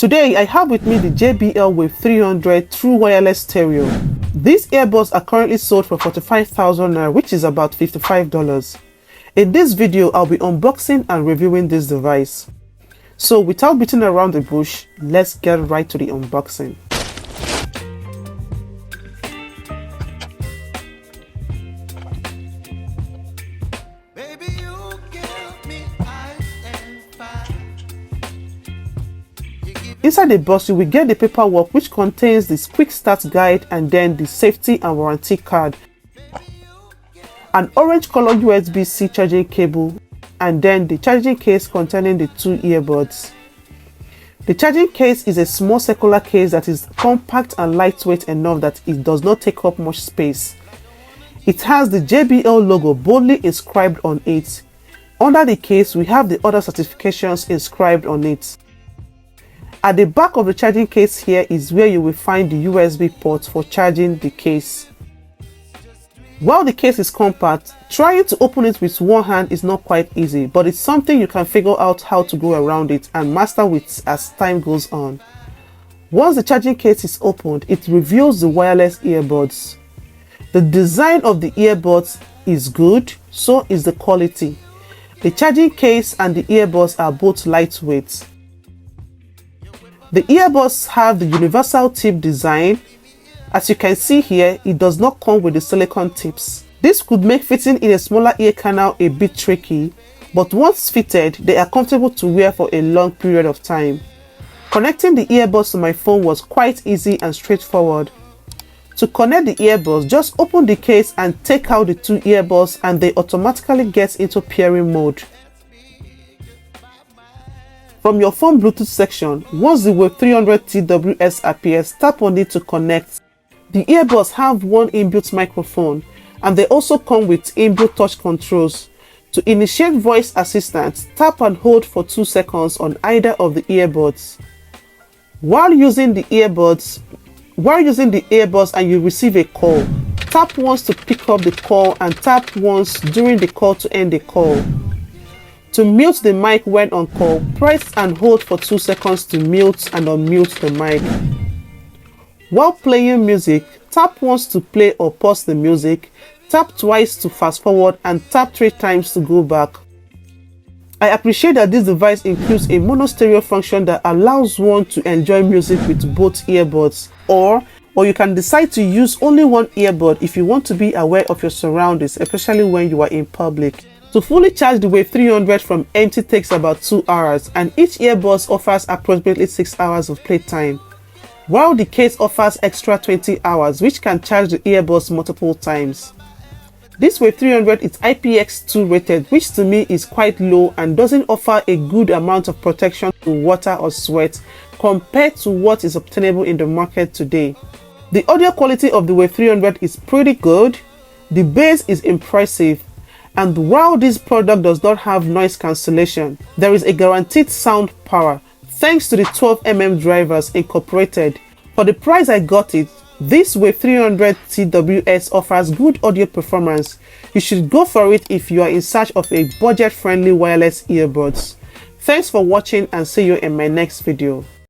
Today I have with me the JBL Wave 300 True Wireless Stereo. These earbuds are currently sold for 45,000 naira, which is about $55. In this video, I'll be unboxing and reviewing this device. So without beating around the bush, let's get right to the unboxing. Inside the box, you will get the paperwork which contains this quick start guide and then the safety and warranty card, an orange color USB-C charging cable, and then the charging case containing the two earbuds. The charging case is a small circular case that is compact and lightweight enough that it does not take up much space. It has the JBL logo boldly inscribed on it. Under the case, we have the other certifications inscribed on it. At the back of the charging case here is where you will find the USB port for charging the case. While the case is compact, trying to open it with one hand is not quite easy, but it's something you can figure out how to go around it and master with as time goes on. Once the charging case is opened, it reveals the wireless earbuds. The design of the earbuds is good, so is the quality. The charging case and the earbuds are both lightweight. The earbuds have the universal tip design. As you can see here, it does not come with the silicone tips. This could make fitting in a smaller ear canal a bit tricky, but once fitted, they are comfortable to wear for a long period of time. Connecting the earbuds to my phone was quite easy and straightforward. To connect the earbuds, just open the case and take out the two earbuds and they automatically get into pairing mode. From your phone Bluetooth section, once the Wave 300 TWS appears, tap on it to connect. The earbuds have one inbuilt microphone and they also come with inbuilt touch controls. To initiate voice assistance, tap and hold for 2 seconds on either of the earbuds. While using the earbuds and you receive a call, tap once to pick up the call and tap once during the call to end the call. To mute the mic when on call, press and hold for 2 seconds to mute and unmute the mic. While playing music, tap once to play or pause the music, tap twice to fast forward, and tap 3 times to go back. I appreciate that this device includes a mono stereo function that allows one to enjoy music with both earbuds, or you can decide to use only one earbud if you want to be aware of your surroundings, especially when you are in public. To fully charge the Wave 300 from empty takes about 2 hours, and each earbud offers approximately 6 hours of playtime, while the case offers extra 20 hours, which can charge the earbuds multiple times. This Wave 300 is IPX2 rated, which to me is quite low and doesn't offer a good amount of protection to water or sweat compared to what is obtainable in the market today. The audio quality of the Wave 300 is pretty good, the bass is impressive, and while this product does not have noise cancellation, there is a guaranteed sound power thanks to the 12mm drivers incorporated. For the price I got it, this Wave 300 TWS offers good audio performance. You should go for it if you are in search of a budget-friendly wireless earbuds. Thanks for watching and see you in my next video.